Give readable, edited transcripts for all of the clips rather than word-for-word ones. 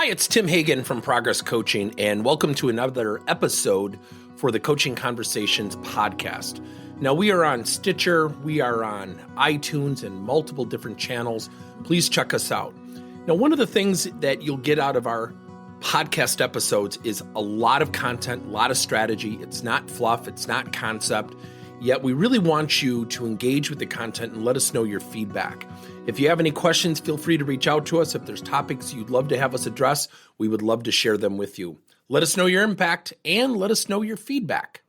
Hi, it's Tim Hagen from Progress Coaching, and welcome to another episode for the Coaching Conversations podcast. Now, we are on Stitcher, we are on iTunes, and multiple different channels. Please check us out. Now, one of the things that you'll get out of our podcast episodes is a lot of content, a lot of strategy. It's not fluff, it's not concept, yet we really want you to engage with the content and let us know your feedback. If you have any questions, feel free to reach out to us. If there's topics you'd love to have us address, we would love to share them with you. Let us know your impact and let us know your feedback.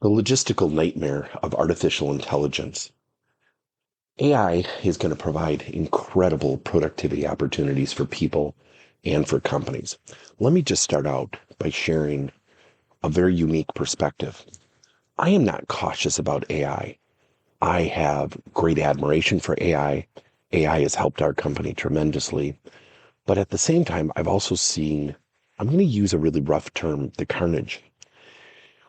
The logistical nightmare of artificial intelligence. AI is going to provide incredible productivity opportunities for people and for companies. Let me just start out by sharing a very unique perspective. I am not cautious about AI. I have great admiration for AI. AI has helped our company tremendously. But at the same time, I've also seen, I'm going to use a really rough term, the carnage.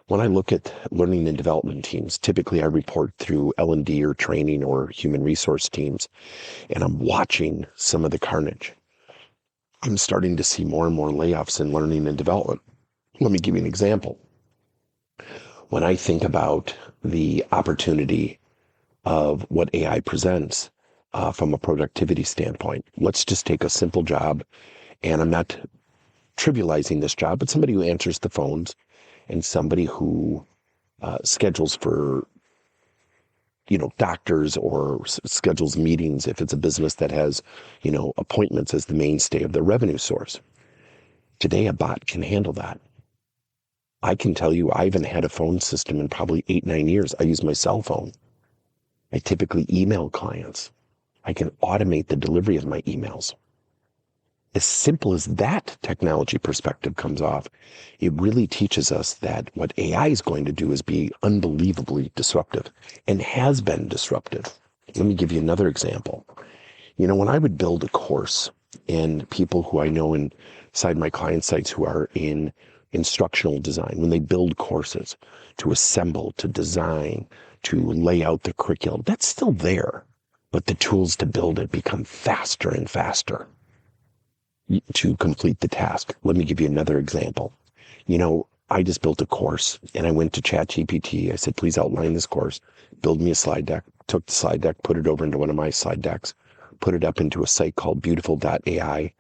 When I look at learning and development teams, typically I report through L&D or training or human resource teams, and I'm watching some of the carnage. I'm starting to see more and more layoffs in learning and development. Let me give you an example. When I think about the opportunity of what AI presents from a productivity standpoint, let's just take a simple job, and I'm not trivializing this job, but somebody who answers the phones and somebody who schedules for, doctors or schedules meetings if it's a business that has, appointments as the mainstay of their revenue source. Today, a bot can handle that. I can tell you, I haven't had a phone system in probably 8-9 years. I use my cell phone. I typically email clients. I can automate the delivery of my emails. As simple as that technology perspective comes off, it really teaches us that what AI is going to do is be unbelievably disruptive and has been disruptive. Let me give you another example. When I would build a course, and people who I know inside my client sites who are in instructional design, when they build courses to assemble, to design, to lay out the curriculum, that's still there. But the tools to build it become faster and faster to complete the task. Let me give you another example. I just built a course and I went to ChatGPT. I said, please outline this course, build me a slide deck, took the slide deck, put it over into one of my slide decks, put it up into a site called beautiful.ai,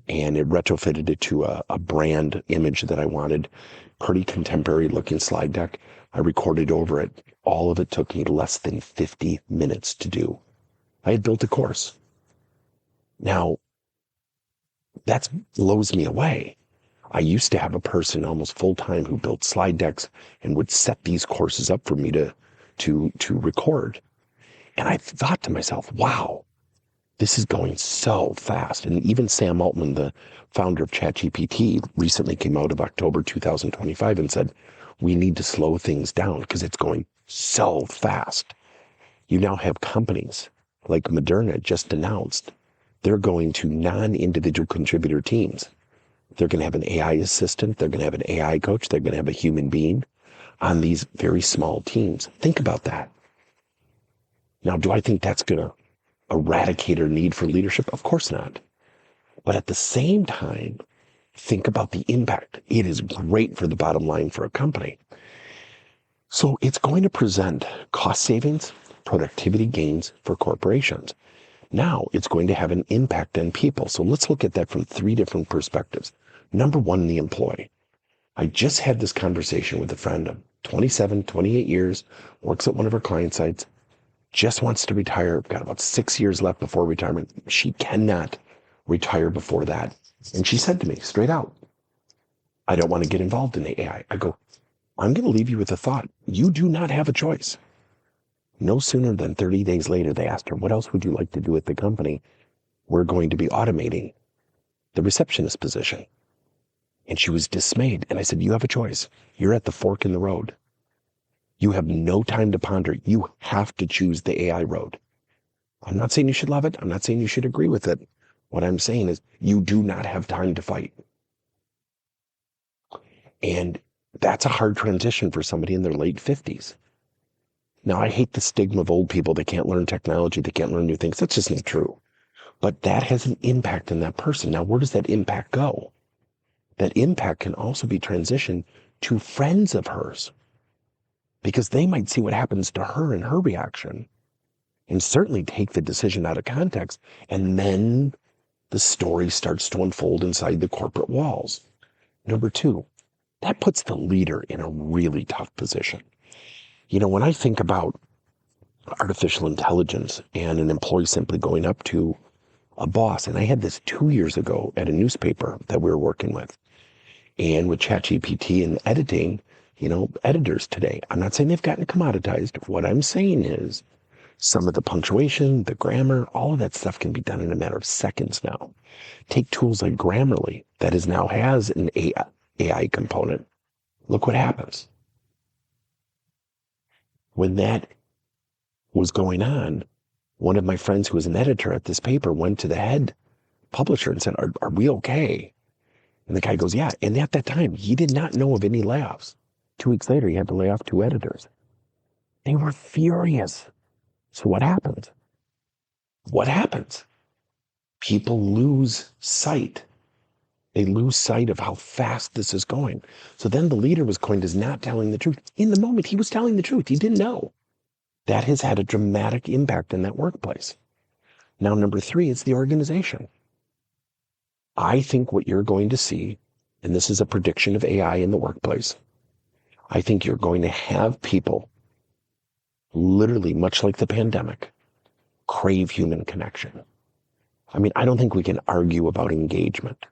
and it retrofitted it to a brand image that I wanted, pretty contemporary looking slide deck. I recorded over it. All of it took me less than 50 minutes to do. I had built a course. Now, that blows me away. I used to have a person almost full-time who built slide decks and would set these courses up for me to record. And I thought to myself, wow, this is going so fast. And even Sam Altman, the founder of ChatGPT, recently came out of October 2025 and said, we need to slow things down because it's going so fast. You now have companies like Moderna just announced they're going to non-individual contributor teams. They're going to have an AI assistant. They're going to have an AI coach. They're going to have a human being on these very small teams. Think about that. Now, do I think that's going to eradicate our need for leadership? Of course not. But at the same time, think about the impact. It is great for the bottom line for a company. So it's going to present cost savings, productivity gains for corporations. Now it's going to have an impact on people. So let's look at that from 3 different perspectives. Number one, the employee. I just had this conversation with a friend of 27, 28 years, works at one of our client sites, just wants to retire, got about 6 years left before retirement. She cannot retire before that. And she said to me straight out, I don't want to get involved in the AI. I go, I'm going to leave you with a thought. You do not have a choice. No sooner than 30 days later, they asked her, what else would you like to do at the company? We're going to be automating the receptionist position. And she was dismayed. And I said, you have a choice. You're at the fork in the road. You have no time to ponder. You have to choose the AI road. I'm not saying you should love it. I'm not saying you should agree with it. What I'm saying is you do not have time to fight. And that's a hard transition for somebody in their late 50s. Now, I hate the stigma of old people that can't learn technology, they can't learn new things. That's just not true. But that has an impact on that person. Now, where does that impact go? That impact can also be transitioned to friends of hers, because they might see what happens to her and her reaction and certainly take the decision out of context. And then the story starts to unfold inside the corporate walls. Number two, that puts the leader in a really tough position. When I think about artificial intelligence and an employee simply going up to a boss, and I had this 2 years ago at a newspaper that we were working with, and with ChatGPT and editing, editors today, I'm not saying they've gotten commoditized. What I'm saying is some of the punctuation, the grammar, all of that stuff can be done in a matter of seconds now. Take tools like Grammarly that now has an AI component. Look what happens. When that was going on, one of my friends who was an editor at this paper went to the head publisher and said, are we okay? And the guy goes, yeah. And at that time, he did not know of any layoffs. 2 weeks later, he had to lay off 2 editors. They were furious. So what happens? What happens? People lose sight. They lose sight of how fast this is going. So then the leader was coined as not telling the truth. In the moment, he was telling the truth. He didn't know. That has had a dramatic impact in that workplace. Now, number three, it's the organization. I think what you're going to see, and this is a prediction of AI in the workplace, I think you're going to have people literally, much like the pandemic, crave human connection. I don't think we can argue about engagement.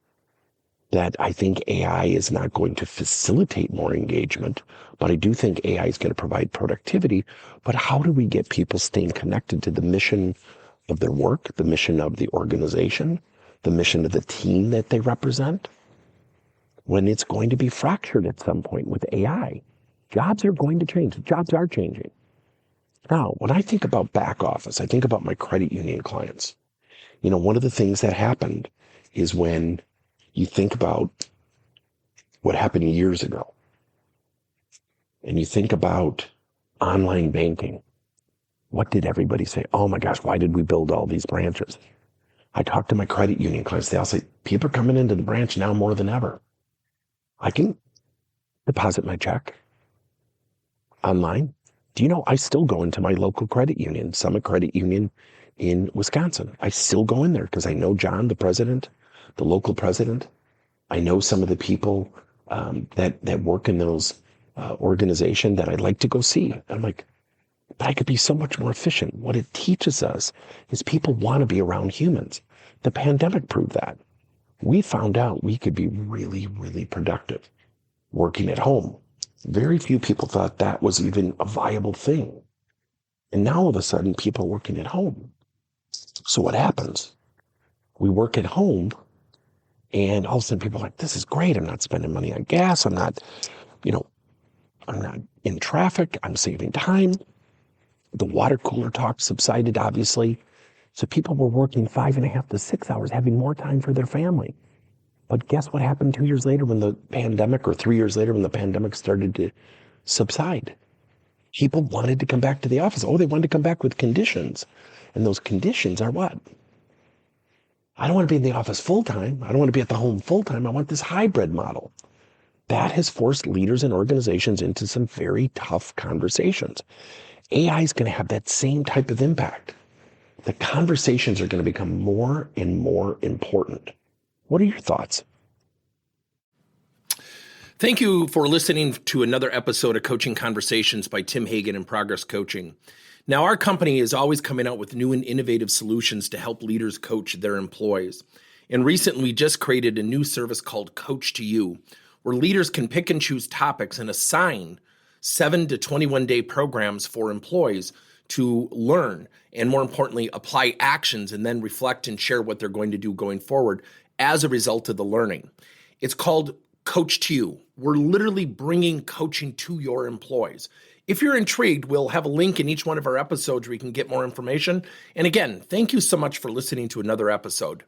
That I think AI is not going to facilitate more engagement, but I do think AI is going to provide productivity. But how do we get people staying connected to the mission of their work, the mission of the organization, the mission of the team that they represent, when it's going to be fractured at some point with AI? Jobs are going to change. Jobs are changing. Now, when I think about back office, I think about my credit union clients. One of the things that happened is when you think about what happened years ago, and you think about online banking, what did everybody say? Oh my gosh, why did we build all these branches? I talked to my credit union clients. They all say, people are coming into the branch now more than ever. I can deposit my check online. Do you know I still go into my local credit union, Summit Credit Union in Wisconsin? I still go in there because I know John, the president, the local president. I know some of the people that work in those organizations that I'd like to go see. I'm like, but I could be so much more efficient. What it teaches us is people want to be around humans. The pandemic proved that. We found out we could be really, really productive working at home. Very few people thought that was even a viable thing. And now all of a sudden, people are working at home. So what happens? We work at home, and all of a sudden people are like, this is great. I'm not spending money on gas. I'm not in traffic. I'm saving time. The water cooler talk subsided, obviously. So people were working 5.5 to 6 hours, having more time for their family. But guess what happened 2 years later when the pandemic, or 3 years later when the pandemic started to subside? People wanted to come back to the office. Oh, they wanted to come back with conditions. And those conditions are what? I don't want to be in the office full time. I don't want to be at the home full time. I want this hybrid model. That has forced leaders and organizations into some very tough conversations. AI is going to have that same type of impact. The conversations are going to become more and more important. What are your thoughts? Thank you for listening to another episode of Coaching Conversations by Tim Hagen and Progress Coaching. Now, our company is always coming out with new and innovative solutions to help leaders coach their employees. And recently, we just created a new service called Coach to You, where leaders can pick and choose topics and assign 7 to 21-day programs for employees to learn and, more importantly, apply actions and then reflect and share what they're going to do going forward as a result of the learning. It's called Coach to You. We're literally bringing coaching to your employees. If you're intrigued, we'll have a link in each one of our episodes where you can get more information. And again, thank you so much for listening to another episode.